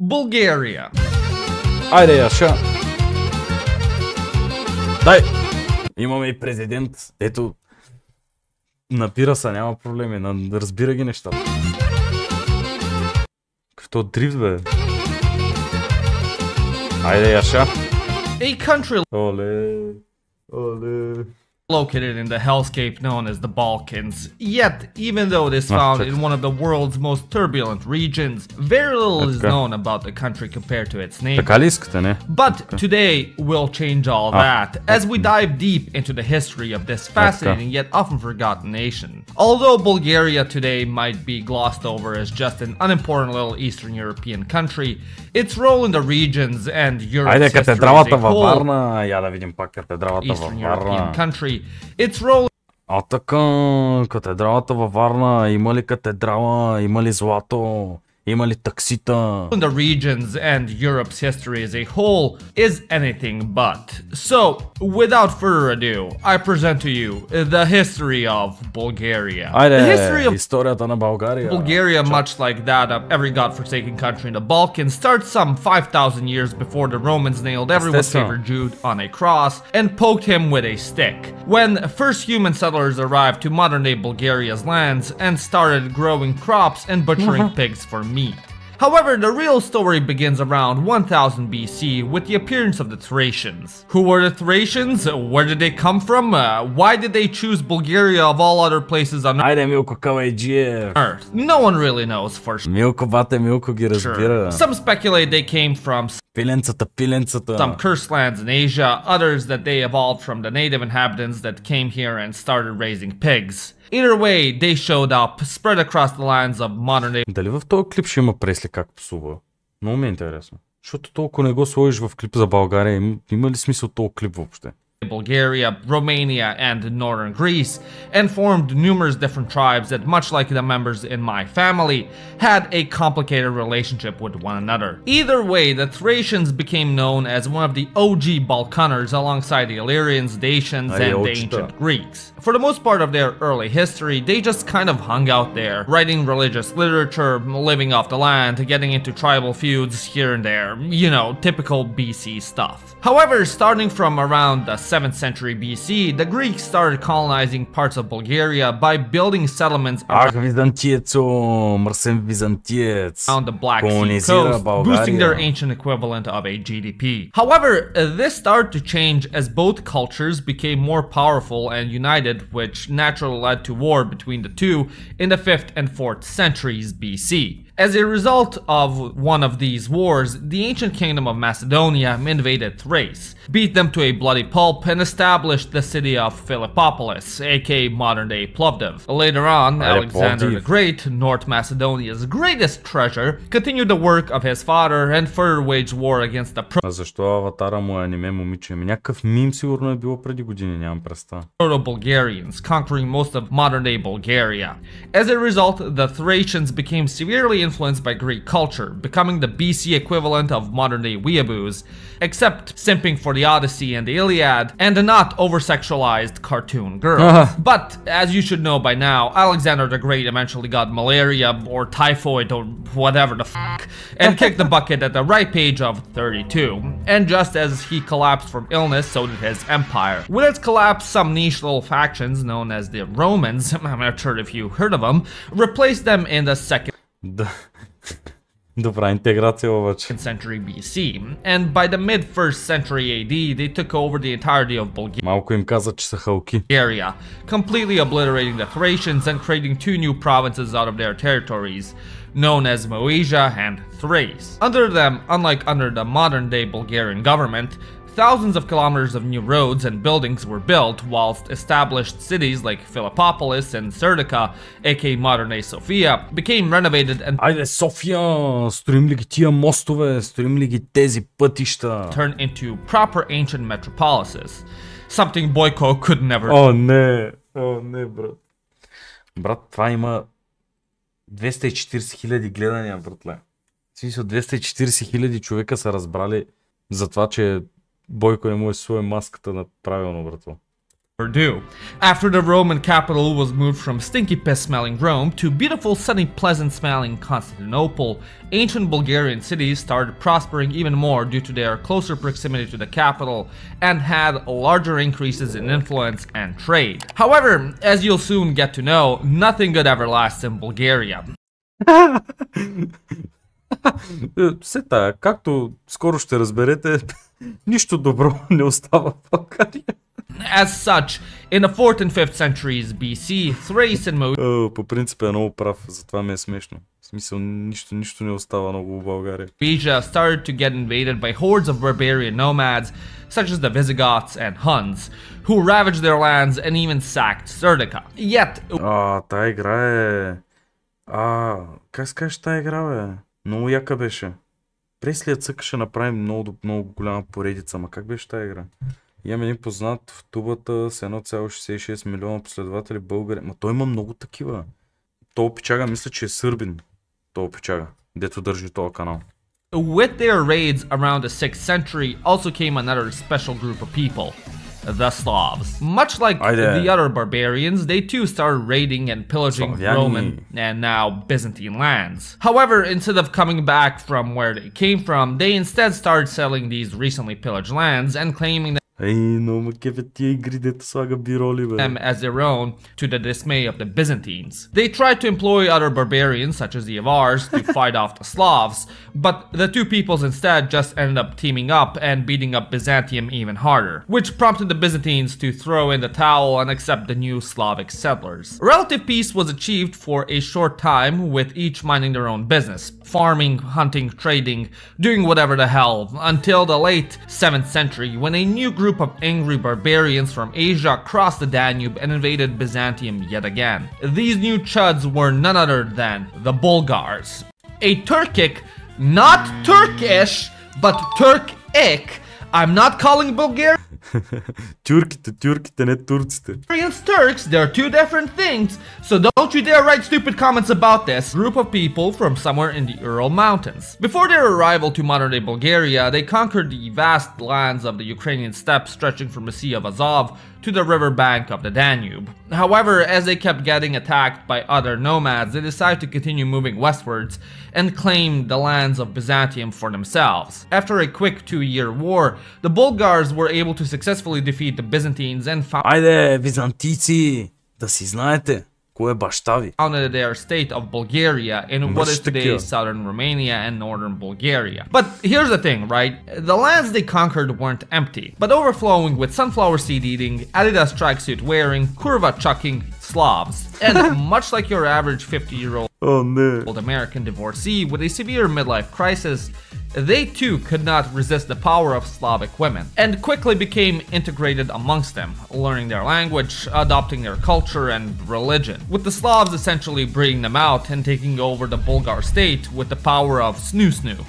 България. Айде, Яша. Дай! Имаме и президент. Ето, напира се, няма проблеми. Разбира ги нещата. Какво дрифт, бе? Айде, Яша. A country Оле. Оле. located in the hellscape known as the Balkans. Yet, even though it is found in one of the world's most turbulent regions, very little is known about the country compared to its name. Така ли искате, не? But today we'll change all that as we dive deep into the history of this fascinating yet often forgotten nation. Although Bulgaria today might be glossed over as just an unimportant little Eastern European country, its role in the regions and Europe's Айде, history as катедралата a във whole Варна. Я да видим пак катедралата във Eastern European Варна. country, its role А така, катедралата във Варна. Има ли катедрала? Има ли злато? Има ли таксита? in the regions and Europe's history as a whole is anything but. So, without further ado, I present to you the history of Bulgaria. Айде, The history of историята на България. Bulgaria, much like that of every godforsaken country in the Balkans, starts some 5,000 years before the Romans nailed everyone's favorite Jew on a cross and poked him with a stick. When first human settlers arrived to modern-day Bulgaria's lands and started growing crops and butchering pigs for meat. However, the real story begins around 1000 BC with the appearance of the Thracians. Who were the Thracians? Where did they come from? Why did they choose Bulgaria of all other places on Айде, Милко Калайджиев. Earth? No one really knows for sure. Милко, бате, Милко ги разбира. Some speculate they came from Пиленцата, пиленцата. some cursed lands in Asia, others that they evolved from the native inhabitants that came here and started raising pigs. Either way, they showed up, spread across the lands of modern day Дали в този клип ще има Пресли как псува? Много ми е интересно. Защото толкова не го сложиш в клип за България. Има ли смисъл този клип въобще? Bulgaria, Romania, and northern Greece, and formed numerous different tribes that, much like the members in my family, had a complicated relationship with one another. Either way, the Thracians became known as one of the OG Balkaners alongside the Illyrians, Dacians, and the ancient Greeks. For the most part of their early history, they just kind of hung out there, writing religious literature, living off the land, getting into tribal feuds here and there, you know, typical BC stuff. However, starting from around the 7th century BC, the Greeks started colonizing parts of Bulgaria by building settlements Ах, византиецо, мръсен византиец. around the Black Sea Колонизира coast, България. boosting their ancient equivalent of a GDP. However, this started to change as both cultures became more powerful and united, which naturally led to war between the two in the 5th and 4th centuries BC. As a result of one of these wars, the ancient kingdom of Macedonia invaded Thrace, beat them to a bloody pulp, and established the city of Philippopolis, aka modern-day Plovdiv. Later on, Alexander the Great, North Macedonia's greatest treasure, continued the work of his father and further waged war against the А защо аватара му е аниме момиче? Някакъв мим сигурно е било преди години, нямам представа. Proto-Bulgarians, conquering most of modern-day Bulgaria. As a result, the Thracians became severely influenced by Greek culture, becoming the BC equivalent of modern-day weeaboos, except simping for the Odyssey and the Iliad, and a not over-sexualized cartoon girl. But, as you should know by now, Alexander the Great eventually got malaria, or typhoid, or whatever the fuck, and kicked the bucket at the ripe age of 32. And just as he collapsed from illness, so did his empire. With its collapse, some niche little factions known as the Romans, I'm not sure if you heard of them, replaced them in the second Добра интеграция обаче. century BC, and by the mid-1st century AD, they took over the entirety of Малко им каза, че са халки. Bulgaria, completely obliterating the Thracians and creating two new provinces out of their territories, known as Moesia and Thrace. Under them, unlike under the modern-day Bulgarian government, thousands of kilometers of new roads and buildings were built, whilst established cities like Philippopolis and Serdica, aka modern-day Sofia, became renovated and Айде, София! Строим ли ги тия мостове? Строим ли ги тези пътища? turned into proper ancient metropolises. Something Boyko could never do. О, не, брат. Брат, това има 240 хиляди гледания, братле. В смисъл, 240 хиляди човека са разбрали за това, че Бойко не може да сложи маската на правилно, брато. do. After the Roman capital was moved from stinky piss-smelling Rome to beautiful, sunny, pleasant-smelling Constantinople, ancient Bulgarian cities started prospering even more due to their closer proximity to the capital and had larger increases in influence and trade. However, as you'll soon get to know, nothing good ever lasts in Bulgaria. Сета, както скоро ще разберете, нищо добро не остава в България. As such, in the 4th and 5th centuries BC, Thrace and Moesia По принцип е много прав, затова ми е смешно. В смисъл, нищо не остава много в България. started to get invaded by hordes of barbarian nomads, such as the Visigoths and Huns, who ravaged their lands and even sacked Serdica. Yet, Тая игра е... как се кажеш тая игра, бе? Много яка беше. Пресли цъкаше направи много голяма поредица, ма как беше тая игра? Имам един познат в тубата с 1,66 милиона последователи българи. Ма той има много такива. То пичага, мисля, че е сърбин. То пичага, дето държи този канал. With their raids around the 6th century also came another special group of people, the Slavs. Much like the other barbarians, they too started raiding and pillaging Roman and now Byzantine lands. However, instead of coming back from where they came from, they instead started selling these recently pillaged lands and claiming them as their own, to the dismay of the Byzantines. They tried to employ other barbarians, such as the Avars, to fight off the Slavs, but the two peoples instead just ended up teaming up and beating up Byzantium even harder, which prompted the Byzantines to throw in the towel and accept the new Slavic settlers. Relative peace was achieved for a short time, with each minding their own business, farming, hunting, trading, doing whatever the hell, until the late 7th century, when a new group of angry barbarians from Asia crossed the Danube and invaded Byzantium yet again. These new chuds were none other than the Bulgars. A Turkic, not Turkish, but Turkic. I'm not calling Bulgaria Тюрките, не турците. Turks, they're two different things, so don't you dare write stupid comments about this. Group of people from somewhere in the Ural Mountains. Before their arrival to modern-day Bulgaria, they conquered the vast lands of the Ukrainian steppe stretching from the Sea of Azov to the river bank of the Danube. However, as they kept getting attacked by other nomads, they decided to continue moving westwards and claim the lands of Byzantium for themselves. After a quick 2-year war, the Bulgars were able to successfully defeat the Byzantines and Айде, византийци, да си знаете, кой е баща ви? founded their state of Bulgaria in what is today southern Romania and northern Bulgaria. But here's the thing, right? The lands they conquered weren't empty, but overflowing with sunflower seed eating, Adidas tracksuit wearing, kurva chucking Slavs. And much like your average 50-year-old American divorcee with a severe midlife crisis, they too could not resist the power of Slavic women, and quickly became integrated amongst them, learning their language, adopting their culture and religion, with the Slavs essentially breeding them out and taking over the Bulgar state with the power of snoo-snoo.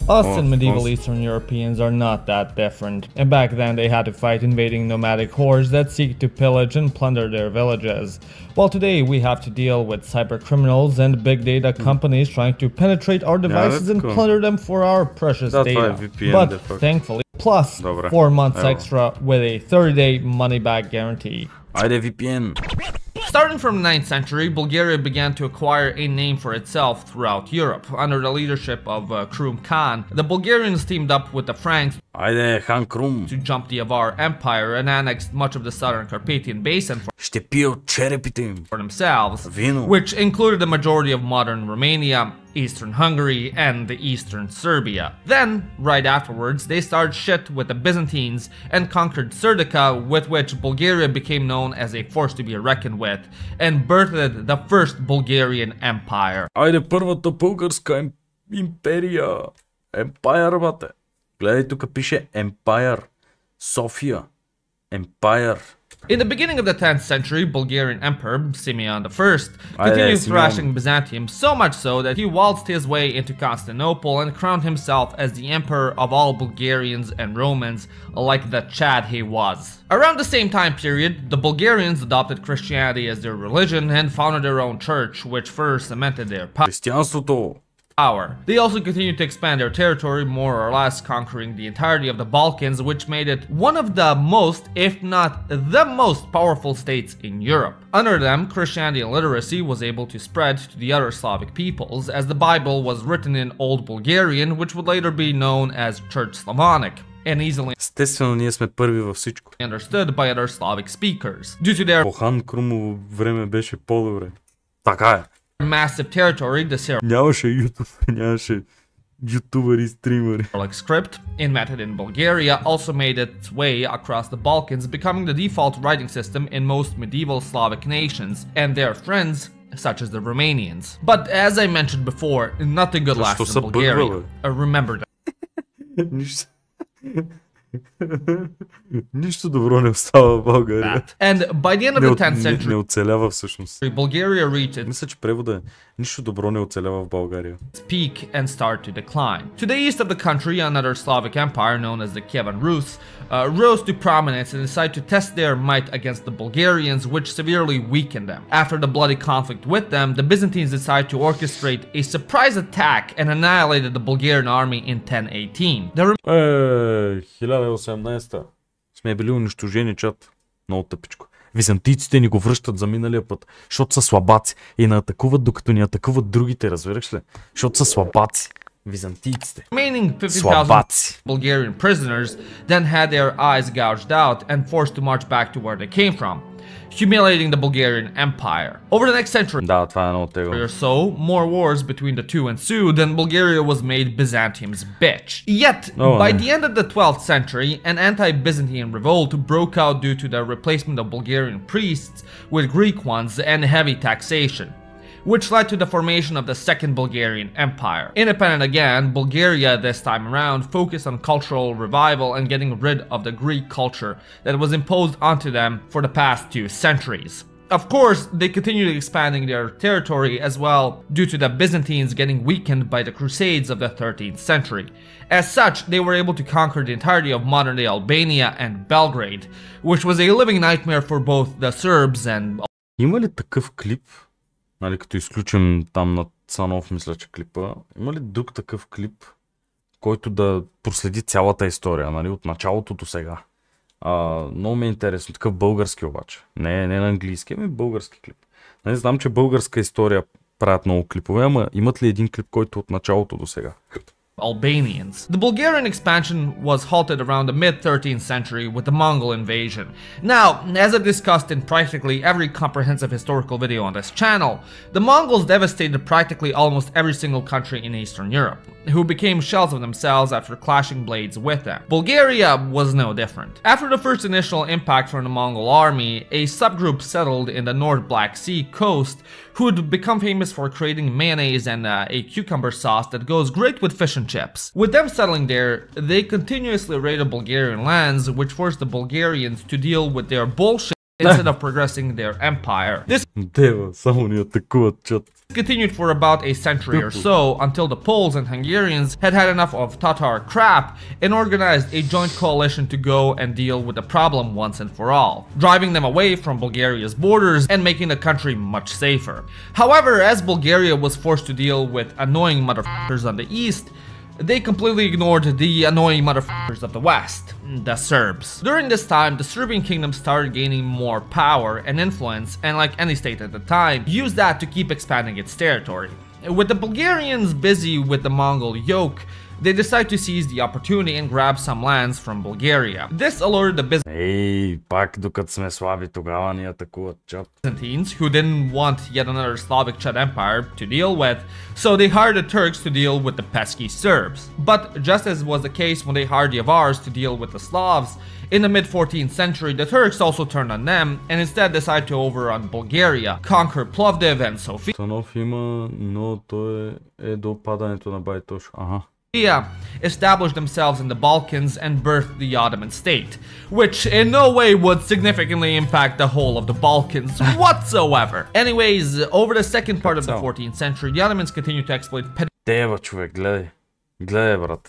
Us and medieval Eastern Europeans are not that different, and back then they had to fight invading nomadic hordes that seek to pillage and plunder their villages, while today we have to deal with cyber criminals and big data companies trying to penetrate our devices and plunder them for our precious data. But thankfully, plus 4 months extra with a 30-day money-back guarantee. Айде VPN! Starting from the 9th century, Bulgaria began to acquire a name for itself throughout Europe. Under the leadership of Krum Khan, the Bulgarians teamed up with the Franks to jump the Avar Empire and annexed much of the southern Carpathian Basin for themselves, which included the majority of modern Romania, eastern Hungary, and the eastern Serbia. Then, right afterwards, they started shit with the Byzantines and conquered Serdica, with which Bulgaria became known as a force to be reckoned with, and birthed the first Bulgarian Empire. Айде първата българска империя! Empire, бате! Гледай, тук пише Empire. София. Empire. In the beginning of the 10th century, Bulgarian Emperor Simeon I continued thrashing Byzantium, so much so that he waltzed his way into Constantinople and crowned himself as the emperor of all Bulgarians and Romans, like the Chad he was. Around the same time period, the Bulgarians adopted Christianity as their religion and founded their own church, which first cemented their power power. They also continued to expand their territory, more or less conquering the entirety of the Balkans, which made it one of the most, if not the most powerful states in Europe. Under them, Christianity and literacy was able to spread to the other Slavic peoples, as the Bible was written in Old Bulgarian, which would later be known as Church Slavonic, and easily Естествено, ние сме първи във всичко. understood by other Slavic speakers. Due to their По Хан Крумово време беше по-добре. Така е. massive territory, the Нямаше YouTube, нямаше ютубъри, стримери. Cyrillic script, invented in Bulgaria, also made its way across the Balkans, becoming the default writing system in most medieval Slavic nations, and their friends, such as the Romanians. But as I mentioned before, nothing good lasts in Bulgaria. Remember that. Нищо... Нищо добро не остава в България. And by the end of the 10th Не century, оцелява всъщност. Bulgaria reached its Мисля, че превода е нищо добро не оцелява в България. peak and started to decline. To the east of the country, another Slavic empire known as the Kievan Rus rose to prominence and decided to test their might against the Bulgarians, which severely weakened them. After the bloody conflict with them, the Byzantines decided to orchestrate a surprise attack and annihilated the Bulgarian army in 1018. The 1018-та. Сме били унищожени, чат. Много тъпичко. Византийците ни го връщат за миналия път, защото са слабаци и не атакуват, докато ни атакуват другите, разбираш ли? Защото са слабаци. Византийците. remaining 50,000 Слабаци. Bulgarian prisoners then had their eyes gouged out and forced to march back to where they came from, humiliating the Bulgarian Empire. Over the next century Да, това е много тегло. or so, more wars between the two ensued, and Bulgaria was made Byzantium's bitch. Yet, by the end of the 12th century, an anti-Byzantine revolt broke out due to the replacement of Bulgarian priests with Greek ones and heavy taxation, which led to the formation of the Second Bulgarian Empire. Independent again, Bulgaria this time around focused on cultural revival and getting rid of the Greek culture that was imposed onto them for the past 2 centuries. Of course, they continued expanding their territory as well due to the Byzantines getting weakened by the Crusades of the 13th century. As such, they were able to conquer the entirety of modern-day Albania and Belgrade, which was a living nightmare for both the Serbs and... Има ли такъв клип? Нали, като изключим там на Цанов, мисля, че клипа. Има ли друг такъв клип, който да проследи цялата история, нали, от началото до сега? Много ми е интересно. Такъв български обаче. Не на английски, ами български клип. Нали, знам, че българска история правят много клипове, ама имат ли един клип, който от началото до сега? Albanians. The Bulgarian expansion was halted around the mid-13th century with the Mongol invasion. Now, as I've discussed in practically every comprehensive historical video on this channel, the Mongols devastated practically almost every single country in Eastern Europe, who became shells of themselves after clashing blades with them. Bulgaria was no different. After the first initial impact from the Mongol army, a subgroup settled in the North Black Sea coast who would become famous for creating mayonnaise and a cucumber sauce that goes great with fish and chips. With them settling there, they continuously raided Bulgarian lands, which forced the Bulgarians to deal with their bullshit instead of progressing their empire. This само ни атакуват, чат. continued for about a century or so until the Poles and Hungarians had had enough of Tatar crap and organized a joint coalition to go and deal with the problem once and for all, driving them away from Bulgaria's borders and making the country much safer. However, as Bulgaria was forced to deal with annoying motherfuckers on the east, they completely ignored the annoying motherfuckers of the west, the Serbs. During this time, the Serbian kingdom started gaining more power and influence, and like any state at the time, used that to keep expanding its territory. With the Bulgarians busy with the Mongol yoke, they decided to seize the opportunity and grab some lands from Bulgaria. This alerted the пак докато сме слаби, тогава ни атакуват, чат. Byzantines, who didn't want yet another Slavic Chad empire to deal with, so they hired the Turks to deal with the pesky Serbs. But just as was the case when they hired the Avars to deal with the Slavs, in the mid-14th century, the Turks also turned on them and instead decided to overrun Bulgaria, conquer Plovdiv and Sofia. Станов има, но той е до падането на Байтош. Established themselves in the Balkans and birthed the Ottoman state, which in no way would significantly impact the whole of the Balkans whatsoever. Anyways, over the second part of the 14th century, the Ottomans continued to exploit Дева, човек, гледай. Гледай, брат.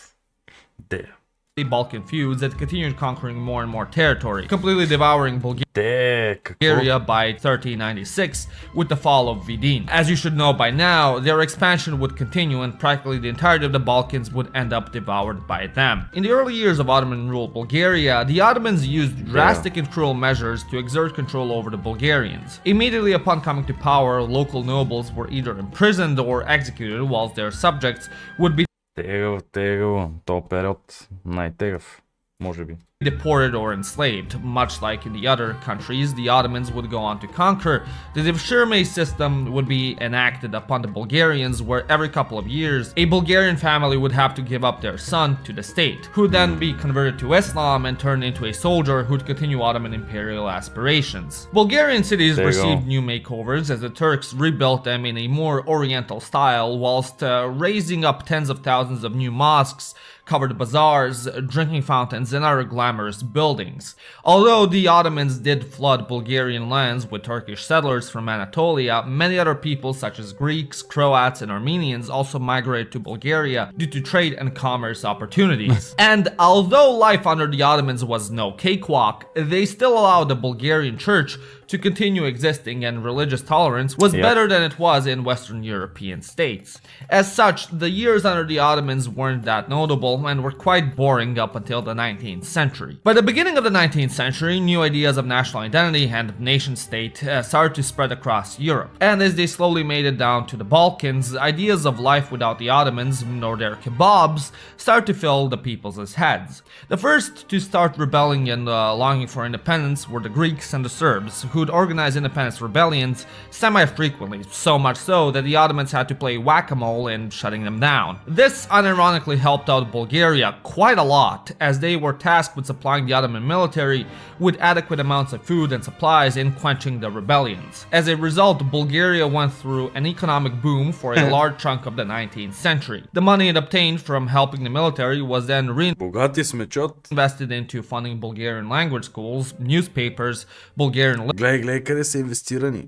Дева. Balkan feuds that continued conquering more and more territory, completely devouring Bulgaria by 1396 with the fall of Vidin. As you should know by now, their expansion would continue and practically the entirety of the Balkans would end up devoured by them. In the early years of Ottoman-ruled Bulgaria, the Ottomans used drastic and cruel measures to exert control over the Bulgarians. Immediately upon coming to power, local nobles were either imprisoned or executed, whilst their subjects would be Тегаво. То период най-тегав, може би. Deported or enslaved. Much like in the other countries the Ottomans would go on to conquer, the devshirme system would be enacted upon the Bulgarians, where every couple of years a Bulgarian family would have to give up their son to the state, who would then be converted to Islam and turned into a soldier who would continue Ottoman imperial aspirations. Bulgarian cities received new makeovers as the Turks rebuilt them in a more oriental style, whilst raising up tens of thousands of new mosques, covered bazaars, drinking fountains, and other glamorous buildings. Although the Ottomans did flood Bulgarian lands with Turkish settlers from Anatolia, many other peoples such as Greeks, Croats, and Armenians also migrated to Bulgaria due to trade and commerce opportunities. And although life under the Ottomans was no cakewalk, they still allowed the Bulgarian church to continue existing, and religious tolerance was better than it was in Western European states. As such, the years under the Ottomans weren't that notable and were quite boring up until the 19th century. By the beginning of the 19th century, new ideas of national identity and nation-state started to spread across Europe. And as they slowly made it down to the Balkans, ideas of life without the Ottomans, nor their kebabs, started to fill the people's heads. The first to start rebelling and longing for independence were the Greeks and the Serbs, who'd organize independence rebellions semi-frequently, so much so that the Ottomans had to play whack-a-mole in shutting them down. This unironically helped out Bulgaria quite a lot, as they were tasked with supplying the Ottoman military with adequate amounts of food and supplies in quenching the rebellions. As a result, Bulgaria went through an economic boom for a large chunk of the 19th century. The money it obtained from helping the military was then reinvested into funding Bulgarian language schools, newspapers, Bulgarian Гледай къде са инвестирани.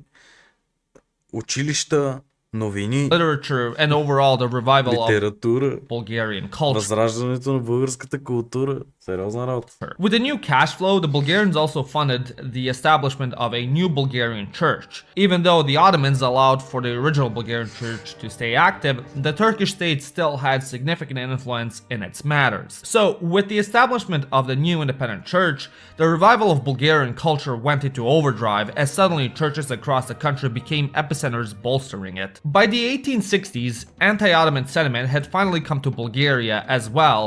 Училища, новини, literature, and overall the revival литература, of Bulgarian culture. възраждането на българската култура. Сериозна работа. With the new cash flow, the Bulgarians also funded the establishment of a new Bulgarian church. Even though the Ottomans allowed for the original Bulgarian church to stay active, the Turkish state still had significant influence in its matters. So, with the establishment of the new independent church, the revival of Bulgarian culture went into overdrive, as suddenly churches across the country became epicenters bolstering it. By the 1860s, anti-Ottoman sentiment had finally come to Bulgaria as well,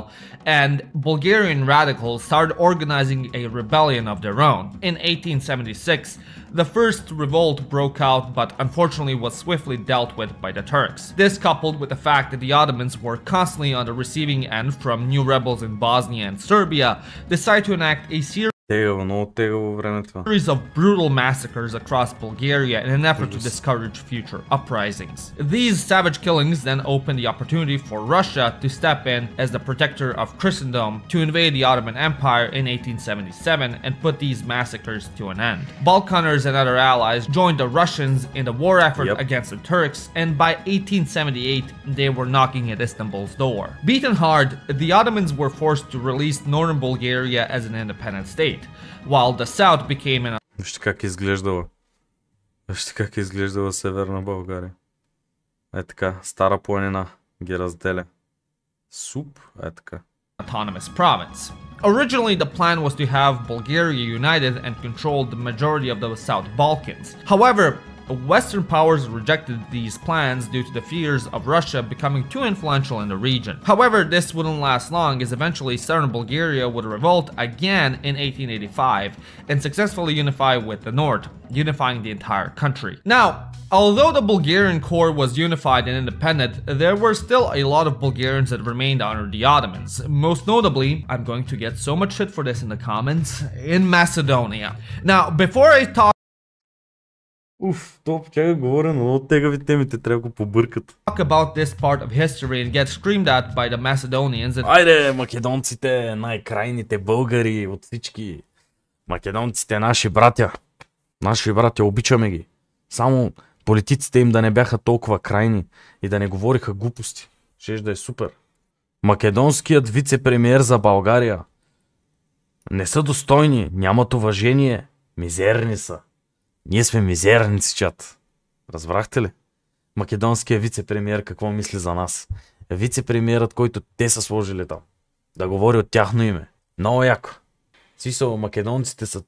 and Bulgarian radicals started organizing a rebellion of their own. In 1876, the first revolt broke out, but unfortunately was swiftly dealt with by the Turks. This, coupled with the fact that the Ottomans were constantly on the receiving end from new rebels in Bosnia and Serbia, decided to enact a series of brutal massacres across Bulgaria in an effort to discourage future uprisings. These savage killings then opened the opportunity for Russia to step in as the protector of Christendom to invade the Ottoman Empire in 1877 and put these massacres to an end. Balkaners and other allies joined the Russians in the war effort against the Turks, and by 1878 they were knocking at Istanbul's door. Beaten hard, the Ottomans were forced to release northern Bulgaria as an independent state, while the south became an... Вижте как изглеждала. Вижте как изглеждала Северна България. Е така, Стара планина ги разделя. Суп, е така. Autonomous province. Originally, the plan was to have Bulgaria united and control the majority of the South Balkans. However, Western powers rejected these plans due to the fears of Russia becoming too influential in the region. However, this wouldn't last long, as eventually southern Bulgaria would revolt again in 1885 and successfully unify with the north, unifying the entire country. Now, although the Bulgarian core was unified and independent, there were still a lot of Bulgarians that remained under the Ottomans. Most notably, I'm going to get so much shit for this in the comments, in Macedonia. Now, before I talk чакай, говоря, но от тегави темите трябва го побъркат. About this part of history and get screamed at by the Macedonians and... Айде, македонците, най-крайните българи от всички. Македонците, наши братя. Наши братя, обичаме ги. Само политиците им да не бяха толкова крайни и да не говориха глупости. Щеш да е супер. Македонският вице-премиер за България. Не са достойни, нямат уважение, мизерни са. Ние сме мизерници, чат. Разбрахте ли? Македонският вице-премиер какво мисли за нас? Вице-премиерът, който те са сложили там. Да говори от тяхно име. Много яко. Смисъл, македонците са...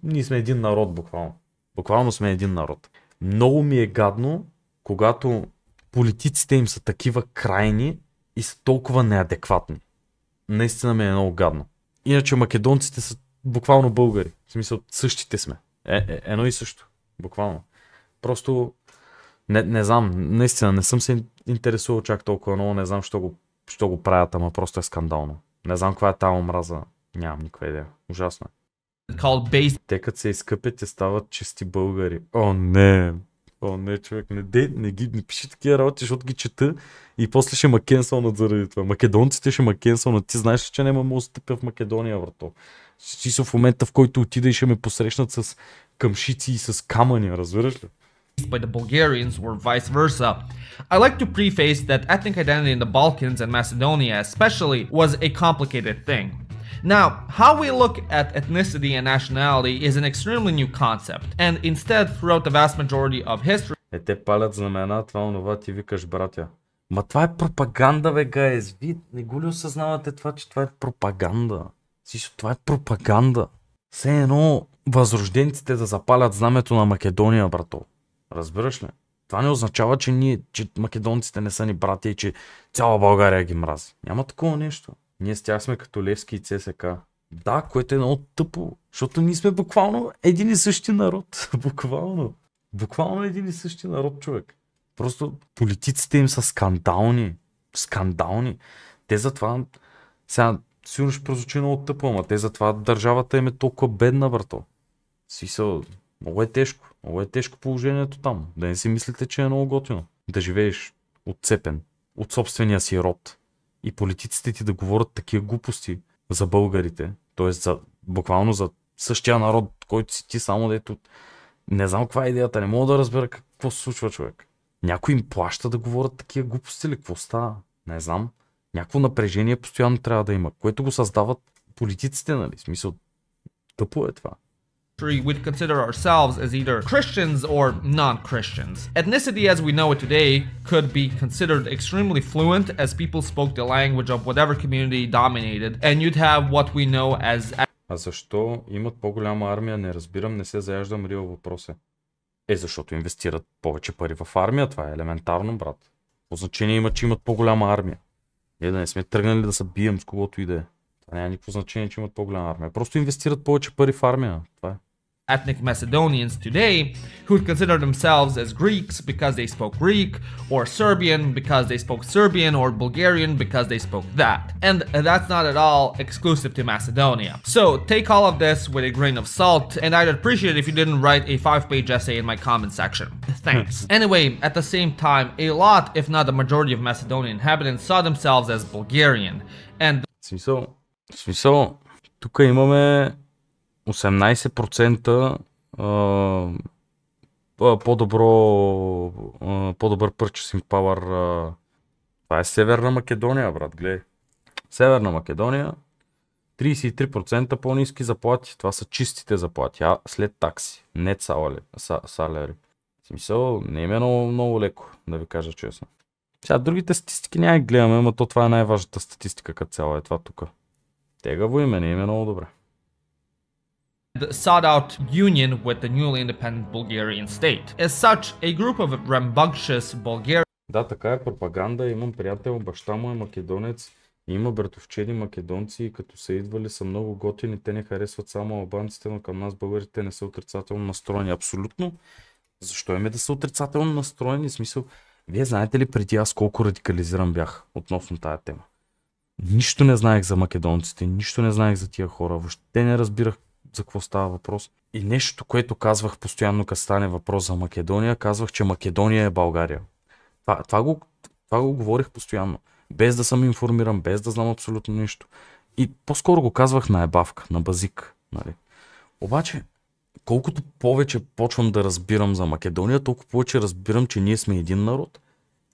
Ние сме един народ, буквално. Буквално сме един народ. Много ми е гадно, когато политиците им са такива крайни и са толкова неадекватни. Наистина ми е много гадно. Иначе македонците са буквално българи. В смисъл, същите сме. Едно и също. Буквално. Просто не знам, наистина не съм се интересувал чак толкова много, не знам що го правят, ама просто е скандално. Не знам каква е тази омраза. Нямам никаква идея. Ужасно е. Те като се изкъпят и стават чисти българи. О, не, човек, не пиши такива работи, защото ги чета и после ще ма кенсълнат заради това. Македонците ще ма кенсълнат. Ти знаеш ли, че няма да стъпя в Македония, врато? Си в момента, в който отида и ще ме посрещнат с къмшици и с камъни, разбираш ли? By the Bulgarians or vice versa. I like to preface that ethnic identity in the Balkans and Macedonia especially was a complicated thing. Now, how we look at ethnicity and nationality is an extremely new concept, and instead, throughout the vast majority of history... Те палят знамена, това онова ти викаш, братя. Ма това е пропаганда, бе, гайз. Вие не го ли осъзнавате това, че това е пропаганда? Това е пропаганда. Все едно възрожденците да запалят знамето на Македония, брато. Разбираш ли? Това не означава, че македонците не са ни братя и че цяла България ги мрази. Няма такова нещо. Ние с тях сме като Левски и ЦСК. Да, което е много тъпо, защото ние сме буквално един и същи народ. Буквално един и същи народ, човек. Просто политиците им са скандални. Те затова... Сега сигурно ще прозвучи много тъпо, ама те затова държавата им е толкова бедна, брато. Много е тежко. Много е тежко положението там. Да не си мислите, че е много готино. Да живееш отцепен от собствения си род. И политиците ти да говорят такива глупости за българите. Т.е. буквално за същия народ, който си ти, само дето... Не знам каква е идеята, не мога да разбера какво се случва, човек. Някой им плаща да говорят такива глупости или какво става? Не знам. Някакво напрежение постоянно трябва да има, което го създават политиците, нали? В смисъл, тъпо е това. We'd consider ourselves as either Christians or non-Christians. Ethnicity as we know it today could be considered extremely fluent as people spoke the language of whatever community dominated, and you'd have what we know as... А защо имат по-голяма армия? Не разбирам, не се заяждам, реал въпрос е. Защото инвестират повече пари в армия, това е елементарно, брат. По значение има, че имат по-голяма армия. Ние да не сме тръгнали да се бием с когото и да е. Това няма никакво значение, че имат по-голяма армия. Просто инвестират повече пари в армия. Това е. Ethnic Macedonians today who would consider themselves as Greeks because they spoke Greek, or Serbian because they spoke Serbian, or Bulgarian because they spoke that. And that's not at all exclusive to Macedonia. So take all of this with a grain of salt, and I'd appreciate it if you didn't write a 5-page essay in my comment section. Thanks. Anyway, at the same time, a lot, if not the majority of Macedonian inhabitants saw themselves as Bulgarian. And... Смисъл, тук имаме 18% по-добър purchasing power. Това е Северна Македония, брат, гледай. Северна Македония, 33% по-ниски заплати. Това са чистите заплати, след такси. Net salary. В смисъл, не е много леко, да ви кажа честно. Сега другите статистики няма ги гледаме, но това е най-важната статистика като цяло е това тук. Тегаво име, не е много добре. Sought out union with the newly independent Bulgarian state. As such, a group of rambunctious Bulgarians... Да, така е пропаганда. Имам приятел, баща му е македонец. Има братовчеди македонци и като са идвали са много готини. Те не харесват само албанците, но към нас българите не са отрицателно настроени. Абсолютно. Защо име да са отрицателно настроени? В смисъл, вие знаете ли преди аз колко радикализиран бях относно тая тема? Нищо не знаех за македонците, нищо не знаех за тия хора. Въобще не разбирах за какво става въпрос. И нещо, което казвах постоянно, като стане въпрос за Македония, казвах, че Македония е България. Това го говорих постоянно. Без да съм информиран, без да знам абсолютно нищо. И по-скоро го казвах на ебавка, на базик. Нали? Обаче, колкото повече почвам да разбирам за Македония, толкова повече разбирам, че ние сме един народ.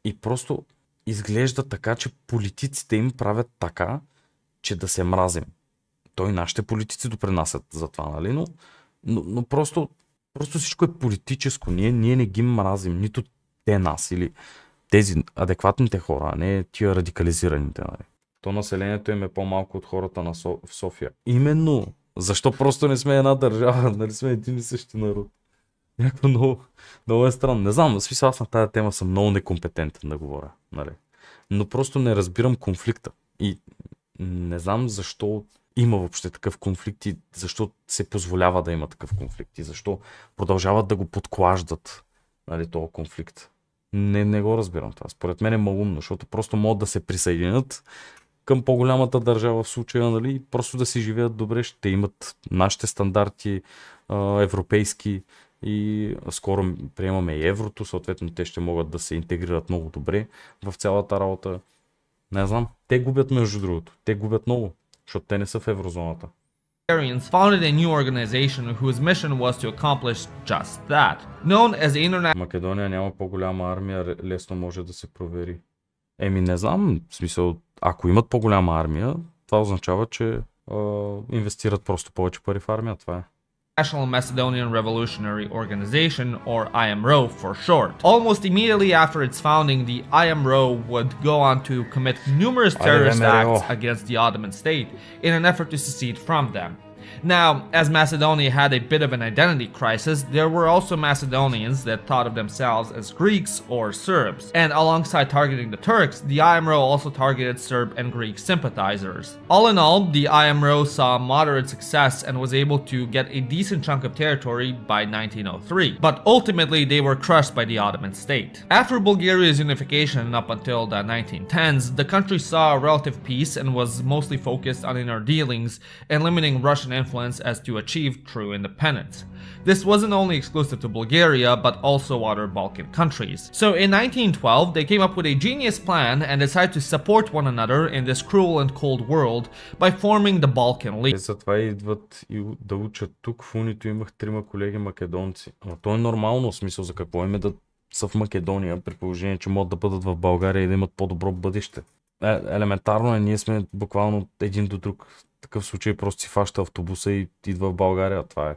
И просто изглежда така, че политиците им правят така, че да се мразим. Той нашите политици допринасят за това, нали? Но просто всичко е политическо. Ние не ги мразим, нито те нас или тези адекватните хора, а не тия радикализираните. Нали? То населението им е по-малко от хората в София. Именно. Защо просто не сме една държава, нали сме един и същи народ? Някакво много е странно. Не знам, в смисъл аз на тази тема съм много некомпетентен да говоря. Нали? Но просто не разбирам конфликта. И не знам защо има въобще такъв конфликт и защо се позволява да има такъв конфликт и защо продължават да го подклаждат, нали, този конфликт. Не го разбирам това. Според мен е малумно, защото просто могат да се присъединят към по-голямата държава в случая, нали, просто да си живеят добре, ще имат нашите стандарти европейски и скоро приемаме и еврото, съответно те ще могат да се интегрират много добре в цялата работа. Не знам, те губят между другото, те губят много, защото те не са в еврозоната. Founded a new organization whose mission was to accomplish just that, known as the International. Македония няма по-голяма армия, лесно може да се провери. Не знам, в смисъл, ако имат по-голяма армия, това означава, че инвестират просто повече пари в армия, това е. National Macedonian Revolutionary Organization, or IMRO for short. Almost immediately after its founding, the IMRO would go on to commit numerous terrorist acts against the Ottoman state in an effort to secede from them. Now, as Macedonia had a bit of an identity crisis, there were also Macedonians that thought of themselves as Greeks or Serbs. And alongside targeting the Turks, the IMRO also targeted Serb and Greek sympathizers. All in all, the IMRO saw moderate success and was able to get a decent chunk of territory by 1903. But ultimately, they were crushed by the Ottoman state. After Bulgaria's unification up until the 1910s, the country saw a relative peace and was mostly focused on inner dealings and limiting Russian influence as to achieve true independence. This wasn't only exclusive to Bulgaria, but also other Balkan countries. So in 1912, they came up with a genius plan and decided to support one another in this cruel and cold world by forming the Balkan League. Затова идват и да учат тук. В Унито имах 3 колеги македонци. Но то е нормално, в смисъл за какво им е да са в Македония, при положение, че могат да бъдат в България и да имат по-добро бъдеще. Елементарно е, ние сме буквално един до друг. В такъв случай просто си фаща автобуса и идва в България. Това е.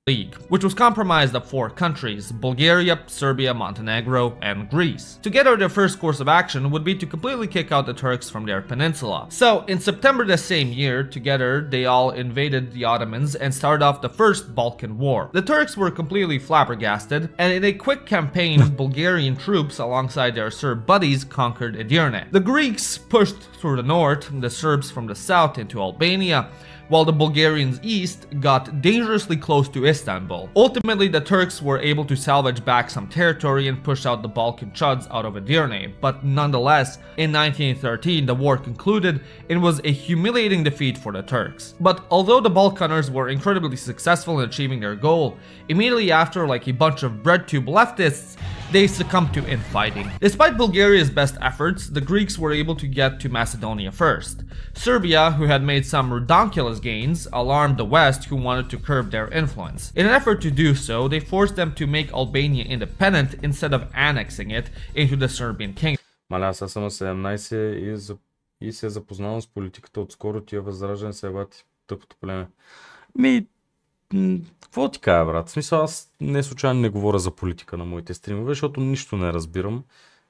League, which was comprised of 4 countries: Bulgaria, Serbia, Montenegro, and Greece. Together, their first course of action would be to completely kick out the Turks from their peninsula. So, in September the same year, together, they all invaded the Ottomans and started off the First Balkan War. The Turks were completely flabbergasted, and in a quick campaign, Bulgarian troops alongside their Serb buddies conquered Edirne. The Greeks pushed through the north, the Serbs from the south into Albania, while the Bulgarians east got dangerously close to Istanbul. Ultimately, the Turks were able to salvage back some territory and push out the Balkan Chuds out of Edirne, but nonetheless, in 1913 the war concluded and was a humiliating defeat for the Turks. But although the Balkaners were incredibly successful in achieving their goal, immediately after, like a bunch of breadtube leftists, they succumbed to infighting. Despite Bulgaria's best efforts, the Greeks were able to get to Macedonia first. Serbia, who had made some redonkulous gains, alarmed the West, who wanted to curb their influence. In an effort to do so, they forced them to make Albania independent instead of annexing it into the Serbian kingdom. Маля, аз съм на 17 и се е запознал с политиката отскоро, тия възраждане се бати тъпото племе. Какво ти кажа, брат? В смисъл, аз не случайно не говоря за политика на моите стримове, защото нищо не разбирам,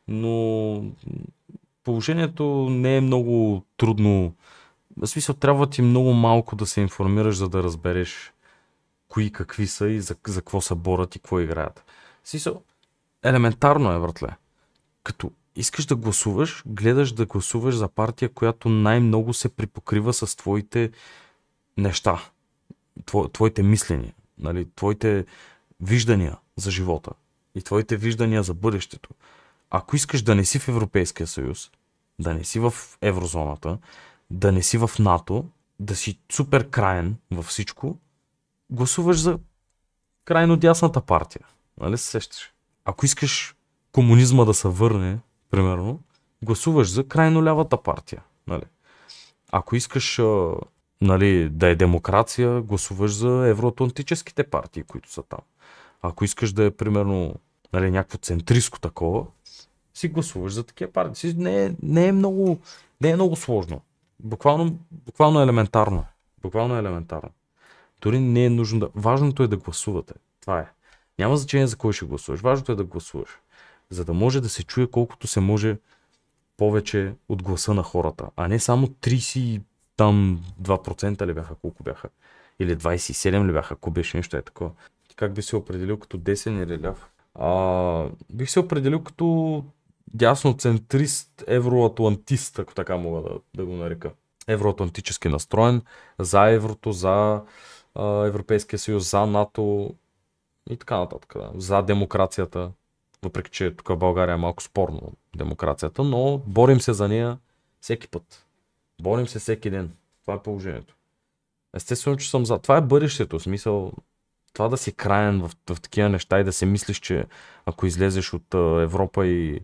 но положението не е много трудно. В смисъл, трябва ти много малко да се информираш, за да разбереш кои какви са и за какво се борят и какво играят. В смисъл, елементарно е, братле. Като искаш да гласуваш, гледаш да гласуваш за партия, която най-много се припокрива с твоите неща. Твоите мисления, нали, твоите виждания за живота и твоите виждания за бъдещето. Ако искаш да не си в Европейския съюз, да не си в еврозоната, да не си в НАТО, да си супер краен във всичко, гласуваш за крайно дясната партия. Нали се сещаш? Ако искаш комунизма да се върне, примерно, гласуваш за крайно лявата партия. Нали? Ако искаш нали, да е демокрация, гласуваш за евроатлантическите партии, които са там. Ако искаш да е, примерно, нали, някакво центристко такова, си гласуваш за такива партии. Не е много сложно. Буквално елементарно. Буквално елементарно. Дори не е нужно да... Важното е да гласувате. Това е. Няма значение за кой ще гласуваш. Важното е да гласуваш. За да може да се чуе колкото се може повече от гласа на хората. А не само 32% ли бяха, колко бяха. Или 27 ли бяха, ако беше нещо е такова. Как би се определил като десен или ляв? Бих се определил като дясноцентрист, евроатлантист, ако така мога да го нарека. Евроатлантически настроен, за еврото, за Европейския съюз, за НАТО и така нататък. Да. За демокрацията, въпреки че тук в България е малко спорно демокрацията, но борим се за нея всеки път. Борим се всеки ден. Това е положението. Естествено, че съм за. Това е бъдещето, в смисъл това да си краен в такива неща и да се мислиш, че ако излезеш от Европа и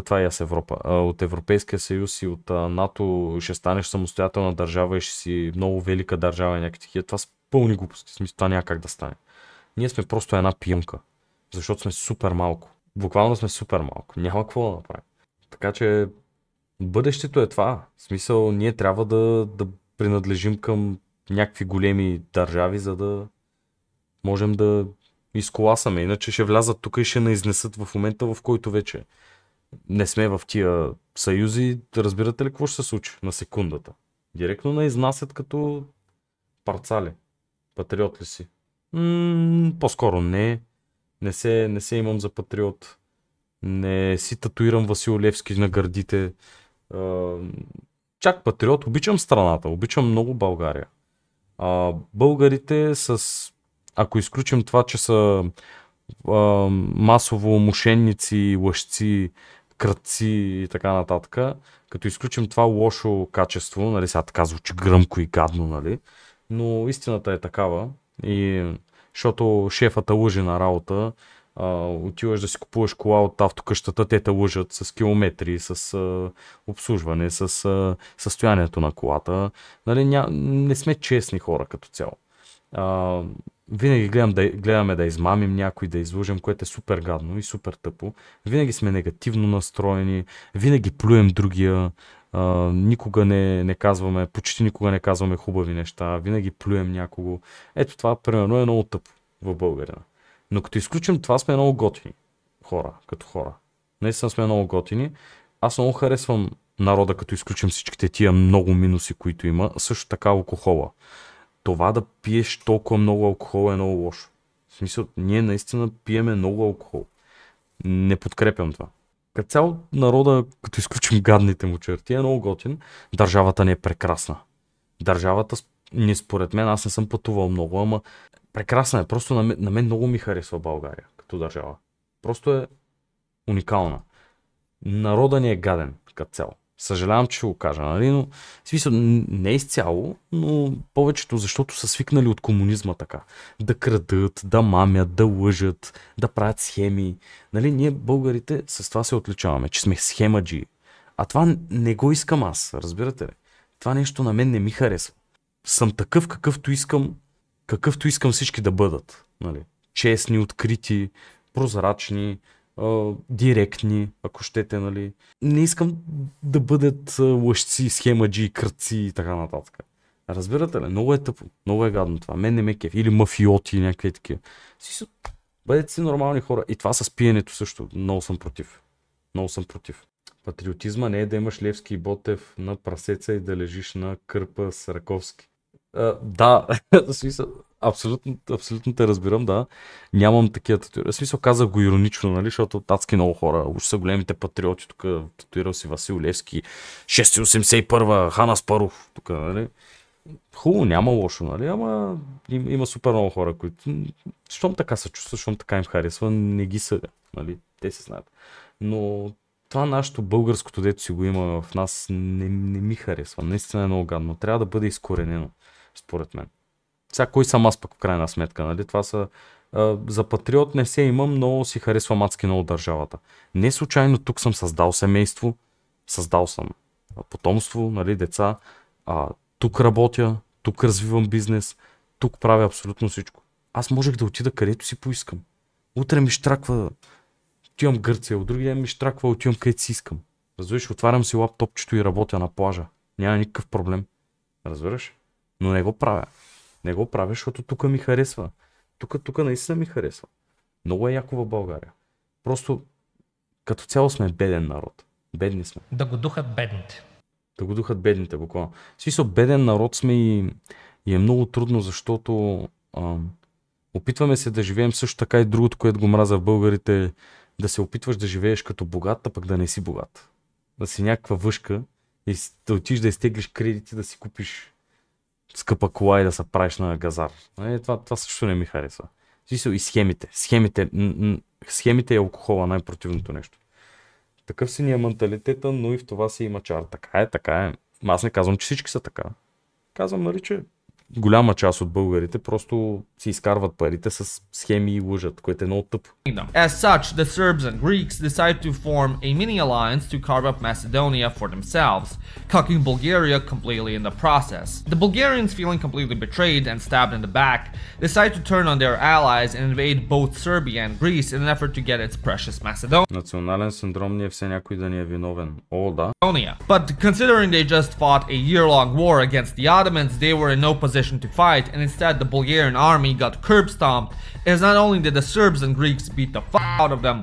това е аз Европа, от Европейския съюз и от НАТО ще станеш самостоятелна държава и ще си много велика държава и някакви такива. Това са пълни глупости. В смисъл, това няма как да стане. Ние сме просто една пионка, защото сме супер малко. Буквално сме супер малко. Няма какво да направим. Така че бъдещето е това. В смисъл, ние трябва да принадлежим към някакви големи държави, за да можем да изколасаме. Иначе ще влязат тук и ще наизнесат в момента, в който вече не сме в тия съюзи. Разбирате ли какво ще се случи на секундата? Директно наизнасят като парцали. Патриот ли си? По-скоро не. Не се имам за патриот. Не си татуирам Васил Левски на гърдите. Чак патриот. Обичам страната. Обичам много България. Българите ако изключим това, че са масово мошенници, лъжци, крадци и така нататък, като изключим това лошо качество, нали, сега така звучи гръмко и гадно, нали, но истината е такава, и защото шефата лъже на работа, отиваш да си купуваш кола от автокъщата, те те лъжат с километри, с обслужване, с състоянието на колата, нали, не сме честни хора като цяло. Винаги гледаме да измамим някой, да излъжем, което е супер гадно и супер тъпо. Винаги сме негативно настроени, винаги плюем другия, почти никога не казваме хубави неща, винаги плюем някого. Ето това, примерно, е много тъпо в България. Но като изключим това, сме много готини хора, като хора. Наистина сме много готини. Аз много харесвам народа, като изключим всичките тия много минуси, които има, също така алкохола. Това да пиеш толкова много алкохол е много лошо. В смисъл, ние наистина пиеме много алкохол. Не подкрепям това. Като цяло народа, като изключим гадните му черти, е много готин. Държавата не е прекрасна. Държавата, не според мен, аз не съм пътувал много, ама прекрасна е. Просто на мен много ми харесва България като държава. Просто е уникална. Народа ни е гаден като цяло. Съжалявам, че ще го кажа, нали? Но в смисъл, не изцяло, но повечето, защото са свикнали от комунизма така. Да крадат, да мамят, да лъжат, да правят схеми. Нали? Ние, българите, с това се отличаваме, че сме схемаджи. А това не го искам аз, разбирате ли? Това нещо на мен не ми харесва. Съм такъв, какъвто искам всички да бъдат. Нали? Честни, открити, прозрачни, директни, ако щете, нали. Не искам да бъдат лъжци, схемаджи, кръци и така нататък. Разбирате ли? Много е тъпо, много е гадно това. Мен не ме кеф. Или мафиоти, някакви такива. Бъдете си нормални хора. И това с пиенето също. Много съм против. Много съм против. Патриотизма не е да имаш Левски и Ботев на прасеца и да лежиш на кърпа с Раковски. Да, абсолютно те разбирам, да. Нямам такива татуировки. В смисъл, казах го иронично, нали, защото адски много хора, уж са големите патриоти, тук татуирал си Васил Левски, 681 Хана Спаров, тук, нали. Хубаво, няма лошо, нали, ама има супер много хора, които, щом така се чувства, щом така им харесва, не ги съдя, нали, те се знаят. Но това нашето българското, дето си го има в нас, не ми харесва, наистина е много гадно, трябва да бъде изкоренено, според мен. Сега кой съм аз пък в крайна сметка, нали? Това са... за патриот не се имам, но си харесвам адски много държавата. Не случайно тук съм създал семейство, създал съм потомство, нали, деца, тук работя, тук развивам бизнес, тук правя абсолютно всичко. Аз можех да отида където си поискам. Утре ми штраква отивам в Гърция, от други ден ми штраква, отивам където си искам. Разбираш, отварям си лаптопчето и работя на плажа. Няма никакъв проблем. Разбираш? Но не го правя. Не го правя, защото тук ми харесва. Тук наистина ми харесва. Много е яко в България. Просто като цяло сме беден народ. Бедни сме. Да го духат бедните. Да го духат бедните, буквално. В смисъл, беден народ сме и е много трудно, защото опитваме се да живеем също така и другото, което го мраза в българите, да се опитваш да живееш като богат, а пък да не си богат. Да си някаква въшка и да отиш да изтеглиш кредити, да си купиш скъпа кола и да се правиш на газар. Това също не ми харесва. И схемите. Схемите и алкохола, най-противното нещо. Такъв си ни е менталитета, но и в това си има чар. Така е. Аз не казвам, че всички са така. Казвам, нали, че голяма част от българите просто си изкарват парите с схеми и лъжат, което е много тъпо. As such, the Serbs and Greeks decide to form a mini alliance to carve up Macedonia for themselves, cocking Bulgaria completely in the process. The Bulgarians, feeling completely betrayed and stabbed in the back, decide to turn on their allies and invade both Serbia and Greece in an effort to get its precious Macedonia. Национален синдром ни е все някой да ни е виновен. О, да. But considering they just fought a year-long war against the Ottomans, they were in no position to fight, and instead the Bulgarian army got curb stomped, as not only did the Serbs and Greeks beat the f*** out of them,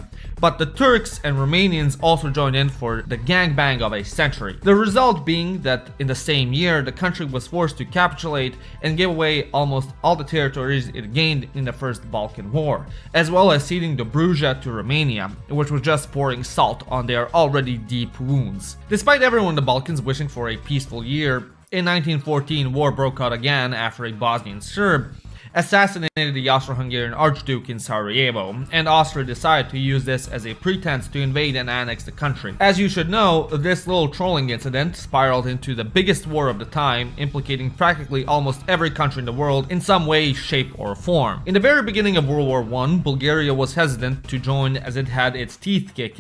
but the Turks and Romanians also joined in for the gangbang of a century. The result being that in the same year, the country was forced to capitulate and give away almost all the territories it gained in the First Balkan War, as well as ceding Dobruja to Romania, which was just pouring salt on their already deep wounds. Despite everyone in the Balkans wishing for a peaceful year, in 1914, war broke out again after a Bosnian Serb assassinated the Austro-Hungarian Archduke in Sarajevo, and Austria decided to use this as a pretense to invade and annex the country. As you should know, this little trolling incident spiraled into the biggest war of the time, implicating practically almost every country in the world in some way, shape, or form. In the very beginning of World War I, Bulgaria was hesitant to join as it had its teeth kicked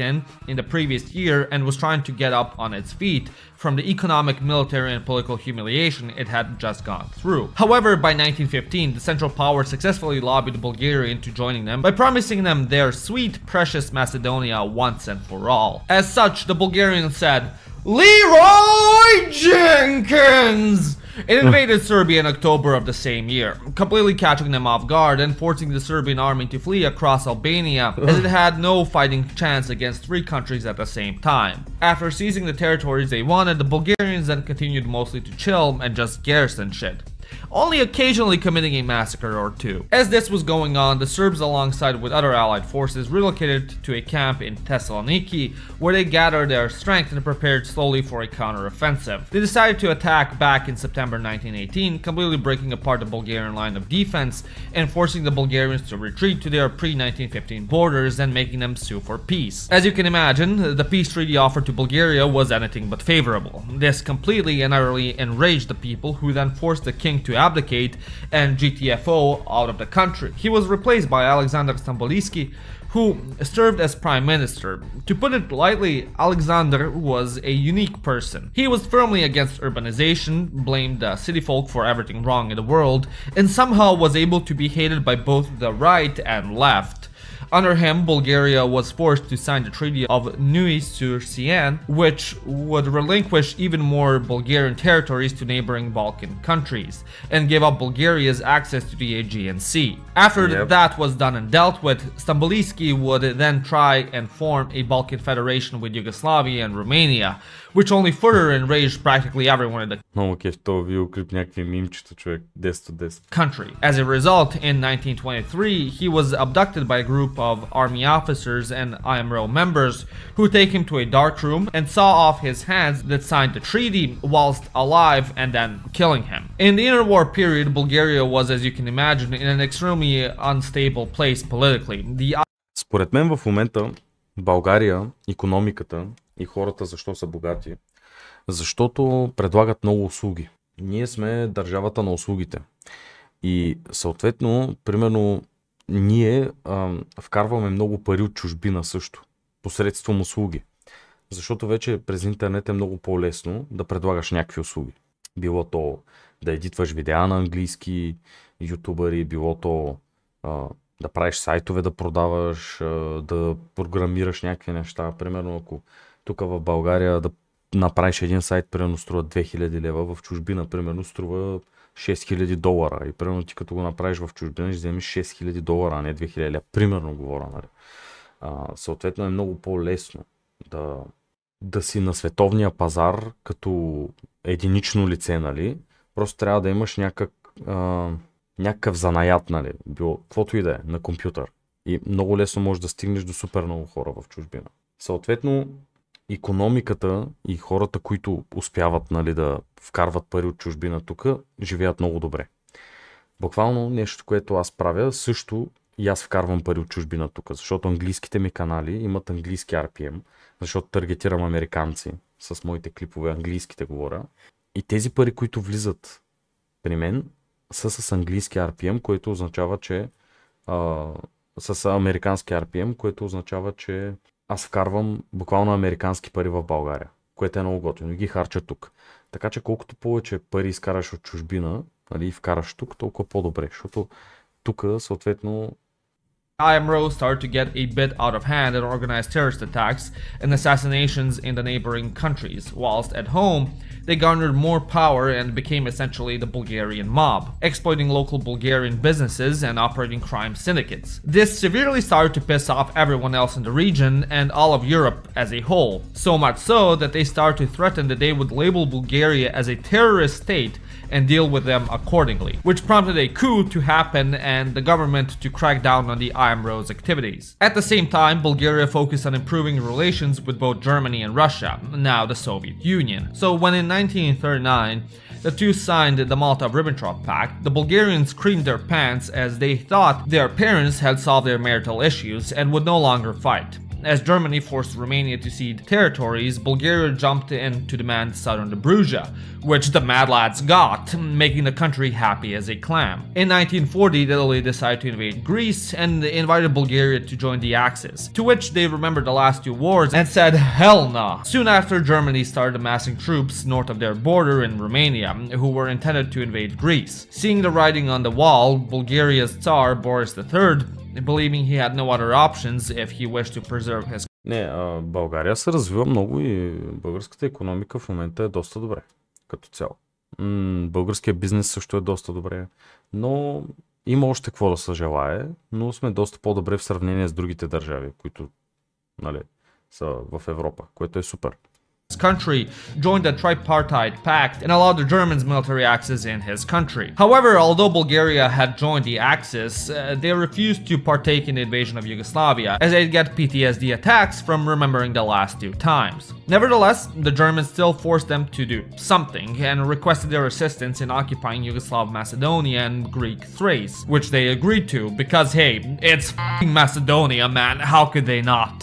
in the previous year and was trying to get up on its feet from the economic, military, and political humiliation it had just gone through. However, by 1915, the Central Powers successfully lobbied Bulgaria into joining them by promising them their sweet, precious Macedonia once and for all. As such, the Bulgarians said, "Leroy Jenkins!" It invaded Serbia in October of the same year, completely catching them off guard and forcing the Serbian army to flee across Albania, as it had no fighting chance against three countries at the same time. After seizing the territories they wanted, the Bulgarians then continued mostly to chill and just garrison shit, only occasionally committing a massacre or two. As this was going on, the Serbs, alongside with other allied forces, relocated to a camp in Thessaloniki, where they gathered their strength and prepared slowly for a counter-offensive. They decided to attack back in September 1918, completely breaking apart the Bulgarian line of defense and forcing the Bulgarians to retreat to their pre-1915 borders and making them sue for peace. As you can imagine, the peace treaty offered to Bulgaria was anything but favorable. This completely and utterly enraged the people, who then forced the king to abdicate and GTFO out of the country. He was replaced by Alexander Stamboliski, who served as prime minister. To put it lightly, Alexander was a unique person. He was firmly against urbanization, blamed the city folk for everything wrong in the world, and somehow was able to be hated by both the right and left. Under him, Bulgaria was forced to sign the Treaty of Neuilly-sur-Seine, which would relinquish even more Bulgarian territories to neighboring Balkan countries, and give up Bulgaria's access to the Aegean Sea. After that was done and dealt with, Stamboliski would then try and form a Balkan federation with Yugoslavia and Romania, which only further enraged practically everyone in the country. As a result, in 1923, he was abducted by a group of army officers and IMRO members who take him to a dark room and saw off his hands that signed the treaty whilst alive, and then killing him. In the interwar period, Bulgaria was, as you can imagine, in an extremely unstable place politically. Според мен в момента България, икономиката и хората защо са богати? Защото предлагат много услуги. Ние сме държавата на услугите. И съответно, примерно, ние вкарваме много пари от чужбина също, посредством услуги. Защото вече през интернет е много по-лесно да предлагаш някакви услуги. Било то да едитваш видеа на английски ютубъри, било то да правиш сайтове, да продаваш, да програмираш някакви неща. Примерно ако тук в България да направиш един сайт, примерно струва 2000 лева, в чужбина примерно струва 6000 долара. И примерно ти като го направиш в чужбина, ще вземеш 6000 долара, а не 2000 лева. Примерно говоря, нали. Съответно е много по-лесно да си на световния пазар като единично лице, нали. Просто трябва да имаш някакъв занаят, нали, било каквото и да е, на компютър. И много лесно можеш да стигнеш до супер много хора в чужбина. Съответно, икономиката и хората, които успяват, нали, да вкарват пари от чужбина тук, живеят много добре. Буквално нещо, което аз правя, също и аз вкарвам пари от чужбина тук, защото английските ми канали имат английски RPM, защото таргетирам американци с моите клипове, английските говоря. И тези пари, които влизат при мен, са с английски RPM, което означава, че с американски RPM, което означава, че аз вкарвам буквално американски пари в България, което е много готино и ги харча тук. Така че колкото повече пари изкараш от чужбина, нали, и вкараш тук, толкова по-добре, защото тук съответно IMRO started to get a bit out of hand in organized terrorist attacks and assassinations in the neighboring countries, whilst at home, they garnered more power and became essentially the Bulgarian mob, exploiting local Bulgarian businesses and operating crime syndicates. This severely started to piss off everyone else in the region and all of Europe as a whole, so much so that they started to threaten that they would label Bulgaria as a terrorist state and deal with them accordingly, which prompted a coup to happen and the government to crack down on the IMRO's activities. At the same time, Bulgaria focused on improving relations with both Germany and Russia, now the Soviet Union. So when in 1939, the two signed the Molotov-Ribbentrop Pact, the Bulgarians creamed their pants as they thought their parents had solved their marital issues and would no longer fight. As Germany forced Romania to cede territories, Bulgaria jumped in to demand southern Dobruja, which the Mad Lads got, making the country happy as a clam. In 1940, Italy decided to invade Greece and invited Bulgaria to join the Axis, to which they remembered the last two wars and said hell nah. Soon after, Germany started amassing troops north of their border in Romania, who were intended to invade Greece. Seeing the writing on the wall, Bulgaria's Tsar Boris III, believing he had no other options if he wished to preserve his. България се развива много и българската икономика в момента е доста добре, като цяло. Българският бизнес също е доста добре, но има още какво да се желае, но сме доста по-добре в сравнение с другите държави, които, нали, са в Европа, което е супер. His country joined the tripartite pact and allowed the Germans military access in his country. However, although Bulgaria had joined the Axis, they refused to partake in the invasion of Yugoslavia, as they'd get PTSD attacks from remembering the last two times. Nevertheless, the Germans still forced them to do something and requested their assistance in occupying Yugoslav Macedonia and Greek Thrace, which they agreed to because, hey, it's f***ing Macedonia, man, how could they not?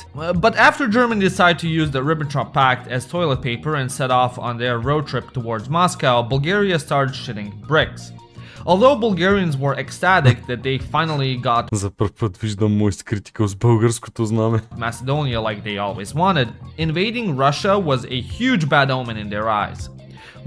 But after Germany decided to use the Ribbentrop Pact as toilet paper and set off on their road trip towards Moscow, Bulgaria started shitting bricks. Although Bulgarians were ecstatic that they finally got За първ път виждам мой критикал с българското знаме. Macedonia like they always wanted, invading Russia was a huge bad omen in their eyes.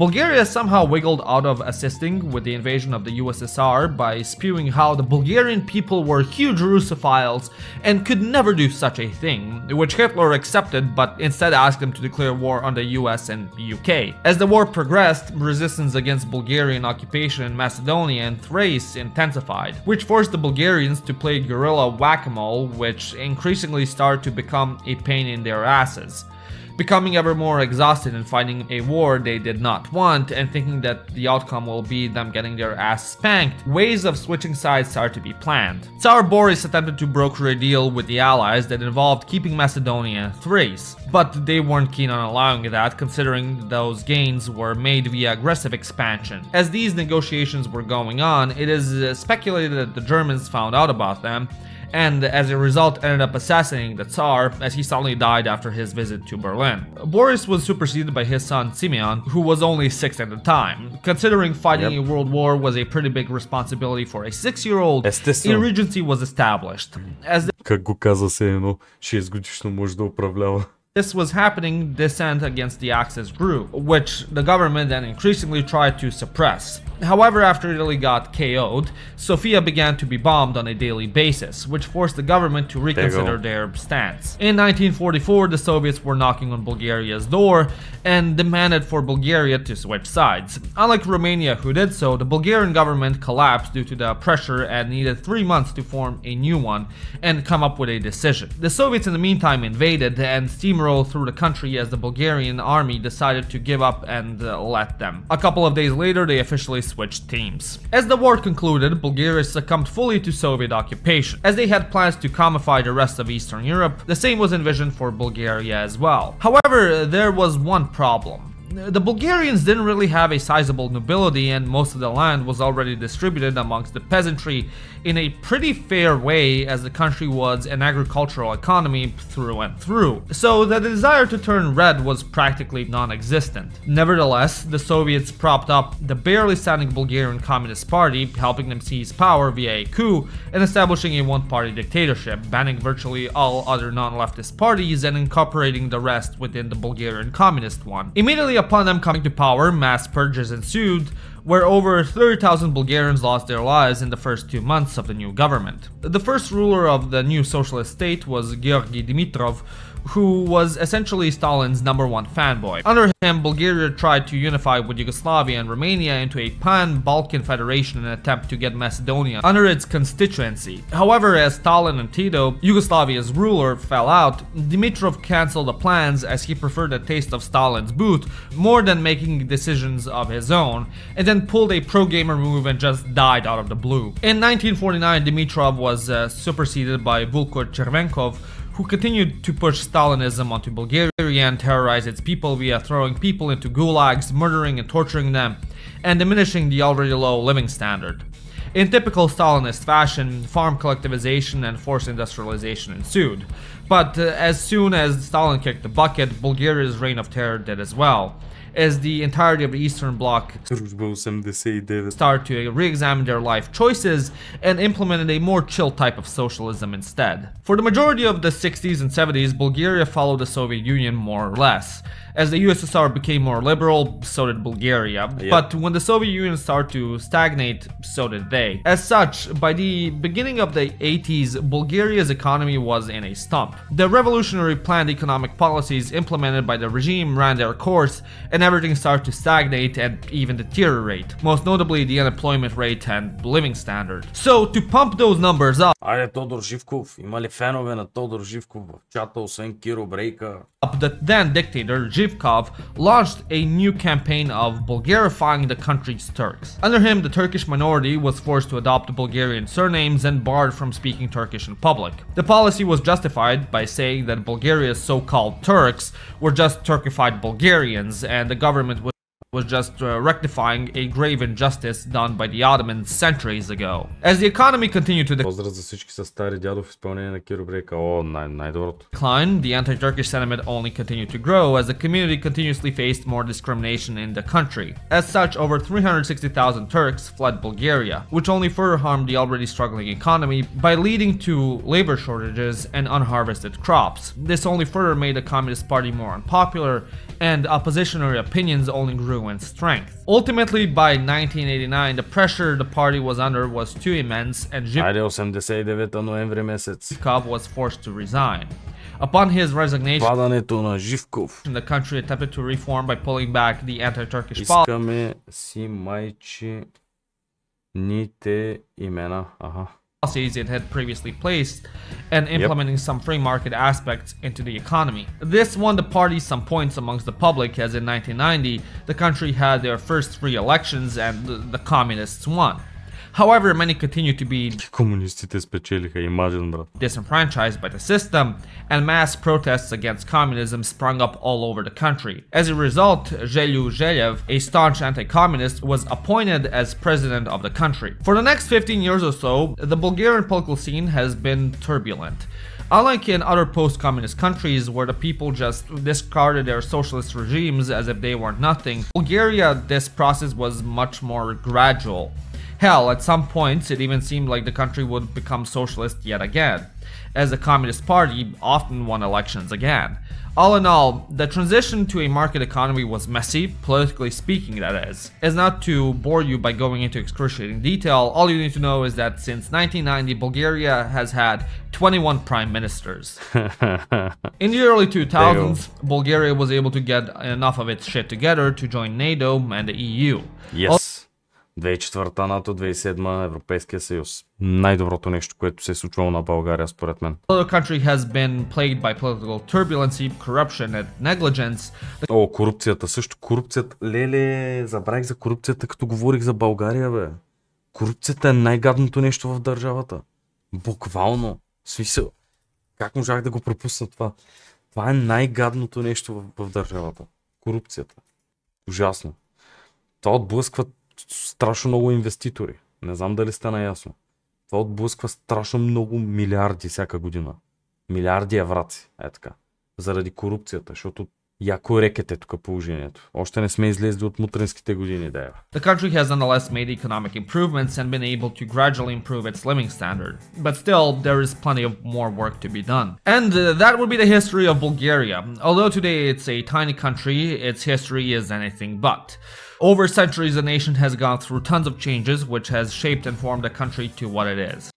Bulgaria somehow wiggled out of assisting with the invasion of the USSR by spewing how the Bulgarian people were huge Russophiles and could never do such a thing, which Hitler accepted but instead asked them to declare war on the US and UK. As the war progressed, resistance against Bulgarian occupation in Macedonia and Thrace intensified, which forced the Bulgarians to play guerrilla whack-a-mole, which increasingly started to become a pain in their asses. Becoming ever more exhausted and fighting a war they did not want and thinking that the outcome will be them getting their ass spanked, ways of switching sides started to be planned. Tsar Boris attempted to broker a deal with the Allies that involved keeping Macedonia and Thrace, but they weren't keen on allowing that considering those gains were made via aggressive expansion. As these negotiations were going on, it is speculated that the Germans found out about them and as a result ended up assassinating the Tsar as he suddenly died after his visit to Berlin. Boris was superseded by his son Simeon, who was only 6 at the time. Considering fighting a world war was a pretty big responsibility for a 6-year-old, a regency was established. Как го каза се едно 6 годишно може да управлява. this was happening, dissent against the Axis grew, which the government then increasingly tried to suppress. However, after Italy got KO'd, Sofia began to be bombed on a daily basis, which forced the government to reconsider their stance. In 1944, the Soviets were knocking on Bulgaria's door and demanded for Bulgaria to switch sides. Unlike Romania, who did so, the Bulgarian government collapsed due to the pressure and needed 3 months to form a new one and come up with a decision. The Soviets in the meantime invaded and steamrolled through the country as the Bulgarian army decided to give up and let them. A couple of days later, they officially switched teams. As the war concluded, Bulgaria succumbed fully to Soviet occupation. As they had plans to commodify the rest of Eastern Europe, the same was envisioned for Bulgaria as well. However, there was one problem. The Bulgarians didn't really have a sizable nobility, and most of the land was already distributed amongst the peasantry in a pretty fair way, as the country was an agricultural economy through and through. So the desire to turn red was practically non-existent. Nevertheless, the Soviets propped up the barely standing Bulgarian Communist Party, helping them seize power via a coup and establishing a one-party dictatorship, banning virtually all other non-leftist parties and incorporating the rest within the Bulgarian Communist one. Immediately upon them coming to power, mass purges ensued, where over 30,000 Bulgarians lost their lives in the first 2 months of the new government. The first ruler of the new socialist state was Georgy Dimitrov, who was essentially Stalin's #1 fanboy. Under him, Bulgaria tried to unify with Yugoslavia and Romania into a pan-Balkan federation in an attempt to get Macedonia under its constituency. However, as Stalin and Tito, Yugoslavia's ruler, fell out, Dimitrov cancelled the plans as he preferred the taste of Stalin's boot more than making decisions of his own, and then pulled a pro-gamer move and just died out of the blue. In 1949, Dimitrov was superseded by Vulko Chervenkov, who continued to push Stalinism onto Bulgaria and terrorize its people via throwing people into gulags, murdering and torturing them, and diminishing the already low living standard. In typical Stalinist fashion, farm collectivization and forced industrialization ensued. But as soon as Stalin kicked the bucket, Bulgaria's reign of terror did as well, as the entirety of the Eastern Bloc started to re-examine their life choices and implemented a more chill type of socialism instead. For the majority of the 60s and 70s, Bulgaria followed the Soviet Union more or less. As the USSR became more liberal, so did Bulgaria. Yep. But when the Soviet Union started to stagnate, so did they. As such, by the beginning of the 80s, Bulgaria's economy was in a slump. The revolutionary planned economic policies implemented by the regime ran their course, and everything started to stagnate and even deteriorate, most notably the unemployment rate and living standard. So, to pump those numbers up, Айде, Тодор Живков, има ли фенове на Тодор Живков в чата, освен Киро Брейка? The then dictator Zhivkov launched a new campaign of Bulgarifying the country's Turks. Under him, the Turkish minority was forced to adopt Bulgarian surnames and barred from speaking Turkish in public. The policy was justified by saying that Bulgaria's so-called Turks were just Turkified Bulgarians, and the government was just rectifying a grave injustice done by the Ottomans centuries ago. As the economy continued to Поздрав за всички са стари дядо в изпълнение на Киро Брейка. О, най-доброто. decline, the anti-Turkish sentiment only continued to grow as the community continuously faced more discrimination in the country. As such, over 360,000 Turks fled Bulgaria, which only further harmed the already struggling economy by leading to labor shortages and unharvested crops. This only further made the Communist Party more unpopular, and oppositionary opinions only grew in strength. Ultimately, by 1989, the pressure the party was under was too immense, and Zhivkov was forced to resign. Upon his resignation, the country attempted to reform by pulling back the anti-Turkish policies it had previously placed and implementing some free market aspects into the economy. This won the party some points amongst the public, as in 1990 the country had their first free elections and the communists won. However, many continue to be disenfranchised by the system, and mass protests against communism sprung up all over the country. As a result, Zheliu Zhelev, a staunch anti-communist, was appointed as president of the country. For the next 15 years or so, the Bulgarian political scene has been turbulent. Unlike in other post-communist countries where the people just discarded their socialist regimes as if they were nothing, Bulgaria, this process was much more gradual. Hell, at some points it even seemed like the country would become socialist yet again, as the Communist Party often won elections again. All in all, the transition to a market economy was messy, politically speaking that is. As not to bore you by going into excruciating detail, all you need to know is that since 1990, Bulgaria has had 21 prime ministers. In the early 2000s, Bulgaria was able to get enough of its shit together to join NATO and the EU. Yes. 2004 НАТО, 2007 Европейския съюз. Най-доброто нещо, което се е случвало на България, според мен. The country has been plagued by political turbulency, corruption and negligence. О, корупцията също. Корупцията. Леле, забравих за корупцията, като говорих за България, бе. Корупцията е най-гадното нещо в държавата. Буквално. В смисъл. Как можах да го пропусна това? Това е най-гадното нещо в държавата. Корупцията. Ужасно. Това отблъсква страшно много инвеститори. Не знам дали сте наясно. Това отблъсква страшно много милиарди всяка година. Милиарди евраци. Е така. Заради корупцията, защото яко рекете тук положението. Още не сме излезли от мутренските години, да е. The country has nonetheless made economic improvements and been able to gradually improve its living standard. But still, there is plenty of more work to be done. And that would be the history of Bulgaria. Although today it's a tiny country, its history is anything but. Over centuries, the nation has gone through tons of changes, which has shaped and formed the country to what it is.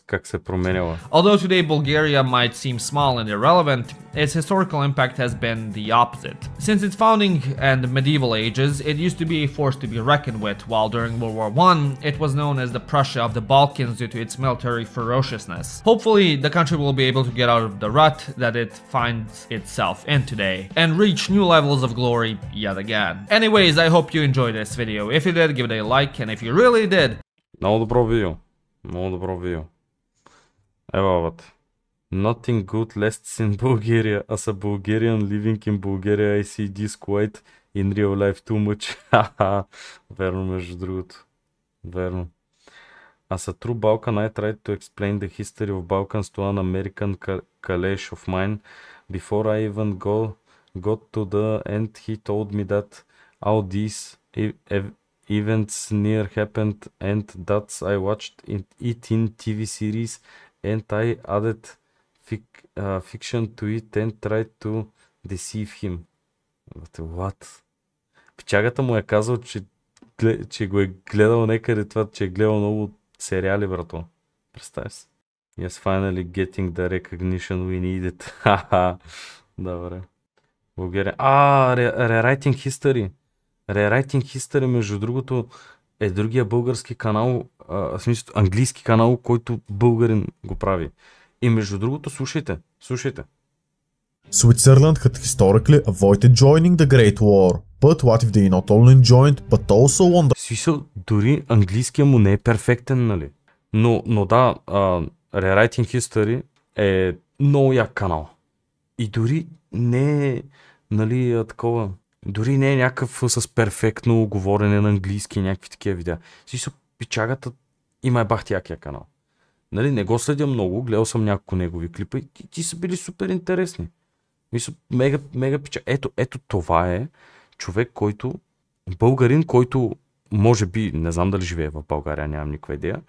Как се променяла? Although today Bulgaria might seem small and irrelevant, its historical impact has been the opposite. Since its founding and medieval ages, it used to be a force to be reckoned with, while during World War I, it was known as the Prussia of the Balkans due to its military ferociousness. Hopefully, the country will be able to get out of the rut that it finds itself in today, and reach new levels of glory yet again. Anyways, I hope you enjoyed this video. If you did, give it a like, and if you really did... Много добро видео. Много добро видео. Евалват. Nothing good lasts in Bulgaria. As a Bulgarian living in Bulgaria, I see this quite in real life too much. Верно, между другото. Верно. As a true Balkan, I tried to explain the history of Balkans to an American college of mine. Before I even got to the end, he told me that all these events near happened and that I watched it in TV series and I added fiction to it and tried to deceive him. What? Пичагата му е казал, че го е гледал някъде това, че е гледал много сериали, брато. Представя се. Yes, finally getting the recognition we needed. Хаха. Добре. България. Rewriting History. Rewriting History, между другото, е другия български канал, в смисъл английски канал, който българин го прави. И между другото, слушайте. Switzerland had historically avoided joining the Great War, but what if they not only joined, but also won the... Смисъл, дори английския му не е перфектен, нали? Но да, Rewriting History е много як канал. И дори не е, нали, такова... Дори не е някакъв с перфектно говорене на английски, някакви такива видеа. Смисъл, пичагата има бахти якия канал. Нали, не го следя много, гледал съм няколко негови клипа и ти са били супер интересни. Мисля, мега пича. Ето това е човек, който, българин, който може би, не знам дали живее в България, нямам никаква идея,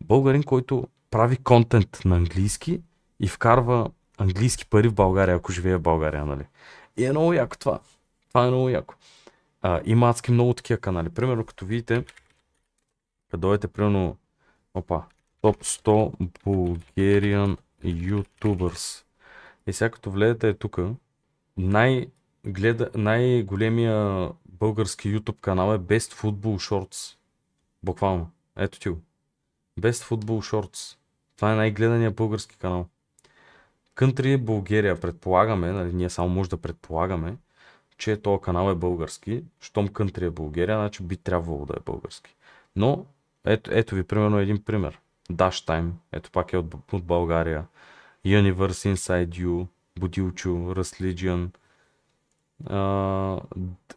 българин, който прави контент на английски и вкарва английски пари в България, ако живее в България, нали. И е много яко това. Това е много яко. Има адски много такива канали. Примерно, като видите, като дойдете, примерно, топ 100 Bulgarian YouTubers. И сега като влезете тук, най-големия български YouTube канал е Best Football Shorts. Буквално. Ето ти го. Best Football Shorts. Това е най-гледания български канал. Country България. Предполагаме, нали, ние само може да предполагаме, че този канал е български. Щом Country е България, значи би трябвало да е български. Но, ето ви примерно един пример. Dash Time, ето пак е от България. Universe Inside You, Будилчо, Ruslegion,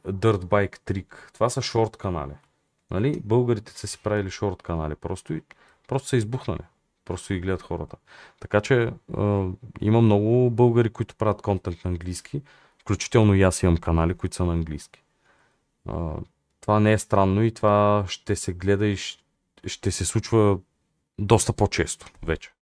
Dirt Bike Trick. Това са шорт канали. Нали? Българите са си правили шорт канали. Просто са избухнали. Просто ги гледат хората. Така че има много българи, които правят контент на английски. Включително и аз имам канали, които са на английски. Това не е странно и това ще се гледа и ще се случва доста по-често вече.